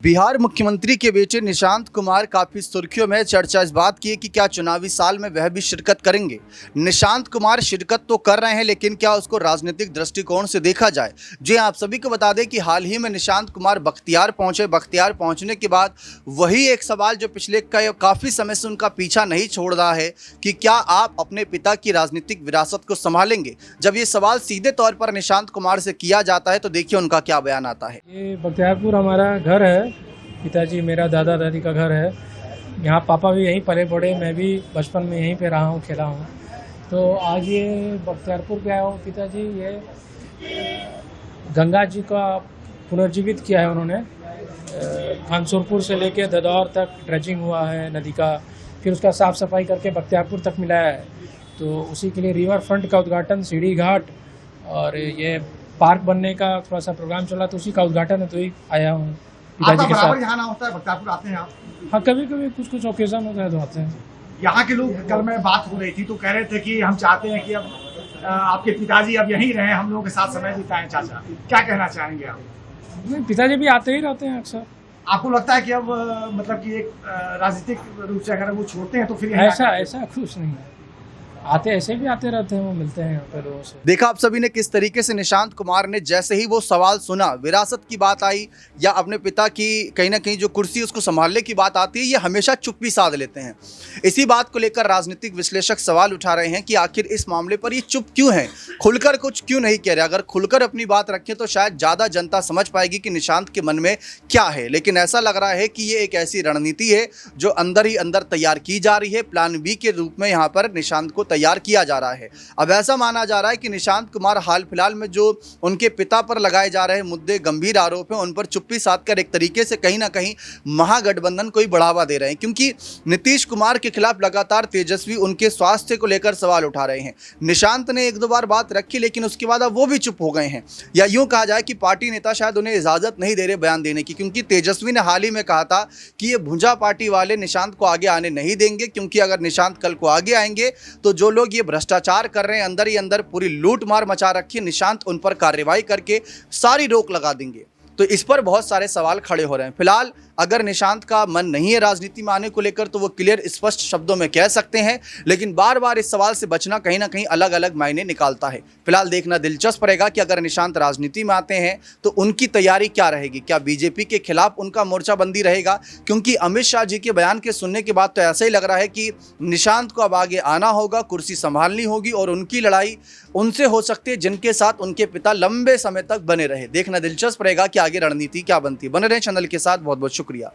बिहार मुख्यमंत्री के बेटे निशांत कुमार काफ़ी सुर्खियों में। चर्चा इस बात की है कि क्या चुनावी साल में वह भी शिरकत करेंगे। निशांत कुमार शिरकत तो कर रहे हैं, लेकिन क्या उसको राजनीतिक दृष्टिकोण से देखा जाए। जी आप सभी को बता दें कि हाल ही में निशांत कुमार बख्तियार पहुंचे। बख्तियार पहुंचने के बाद वही एक सवाल जो पिछले काफ़ी समय से उनका पीछा नहीं छोड़ रहा है कि क्या आप अपने पिता की राजनीतिक विरासत को संभालेंगे। जब ये सवाल सीधे तौर पर निशांत कुमार से किया जाता है तो देखिए उनका क्या बयान आता है। ये बख्तियारपुर हमारा घर है, पिताजी मेरा दादा दादी का घर है। यहाँ पापा भी यहीं पले पड़े, मैं भी बचपन में यहीं पे रहा हूँ, खेला हूँ। तो आज ये बख्तियारपुर पे आया हूँ। पिताजी ये गंगा जी का पुनर्जीवित किया है उन्होंने। खानसुरपुर से लेके ददौर तक ड्रेजिंग हुआ है नदी का, फिर उसका साफ़ सफाई करके बख्तियारपुर तक मिलाया है। तो उसी के लिए रिवर फ्रंट का उद्घाटन, सीढ़ी घाट और ये पार्क बनने का थोड़ा सा प्रोग्राम चला, तो उसी का उद्घाटन है। तो ही आया हूँ पिताजी के साथ। यहाँ ना होता है, बख्तियारपुर आते हैं आप? हाँ, कभी कभी कुछ ओकेजन होता है तो आते हैं। यहाँ के लोग, कल में बात हो रही थी तो कह रहे थे कि हम चाहते हैं कि अब आपके पिताजी अब यहीं रहें, हम लोगों के साथ समय बिताएं। चाचा, क्या कहना चाहेंगे आप? नहीं, पिताजी भी आते ही रहते हैं अक्सर। आपको लगता है कि अब मतलब कि एक राजनीतिक रूप से अगर वो छोड़ते हैं तो फिर ऐसा कुछ नहीं है, आते ऐसे भी आते रहते हैं, वो मिलते हैं यहाँ पे लोगों से। देखा आप सभी ने किस तरीके से निशांत कुमार ने जैसे ही वो सवाल सुना, विरासत की बात आई या अपने पिता की कहीं ना कहीं जो कुर्सी उसको संभालने की बात आती है, ये हमेशा चुप्पी साध लेते हैं। इसी बात को लेकर राजनीतिक विश्लेषक सवाल उठा रहे हैं कि आखिर इस मामले पर ये चुप क्यों है, खुलकर कुछ क्यों नहीं कह रहे। अगर खुलकर अपनी बात रखें तो शायद ज़्यादा जनता समझ पाएगी कि निशांत के मन में क्या है। लेकिन ऐसा लग रहा है कि ये एक ऐसी रणनीति है जो अंदर ही अंदर तैयार की जा रही है। प्लान बी के रूप में यहाँ पर निशांत को तैयार किया जा रहा है। अब ऐसा माना जा रहा है कि निशांत कुमार हाल फिलहाल में जो उनके पिता पर लगाए जा रहे मुद्दे, गंभीर आरोप हैं, उन पर चुप्पी साधकर एक तरीके से कहीं ना कहीं महागठबंधन को ही बढ़ावा दे रहे हैं। क्योंकि नीतीश कुमार के खिलाफ लगातार तेजस्वी उनके स्वास्थ्य को लेकर सवाल उठा रहे हैं। निशांत ने एक दो बार बात रखी, लेकिन उसके बाद अब वो भी चुप हो गए हैं, या यूं कहा जाए कि पार्टी नेता शायद उन्हें इजाजत नहीं दे रहे बयान देने की। क्योंकि तेजस्वी ने हाल ही में कहा था कि ये भुजा पार्टी वाले निशांत को आगे आने नहीं देंगे, क्योंकि अगर निशांत कल को आगे आएंगे तो जो लोग ये भ्रष्टाचार कर रहे हैं, अंदर ही अंदर पूरी लूट मार मचा रखी है, निशांत उन पर कार्रवाई करके सारी रोक लगा देंगे। तो इस पर बहुत सारे सवाल खड़े हो रहे हैं। फिलहाल अगर निशांत का मन नहीं है राजनीति में आने को लेकर तो वो क्लियर स्पष्ट शब्दों में कह सकते हैं, लेकिन बार बार इस सवाल से बचना कहीं ना कहीं अलग अलग मायने निकालता है। फिलहाल देखना दिलचस्प रहेगा कि अगर निशांत राजनीति में आते हैं तो उनकी तैयारी क्या रहेगी। क्या बीजेपी के खिलाफ उनका मोर्चाबंदी रहेगा? क्योंकि अमित शाह जी के बयान के सुनने के बाद तो ऐसा ही लग रहा है कि निशांत को अब आगे आना होगा, कुर्सी संभालनी होगी, और उनकी लड़ाई उनसे हो सकती है जिनके साथ उनके पिता लंबे समय तक बने रहे। देखना दिलचस्प रहेगा कि आगे रणनीति क्या बनती है। बने रहें चैनल के साथ। बहुत बहुत शुक्रिया।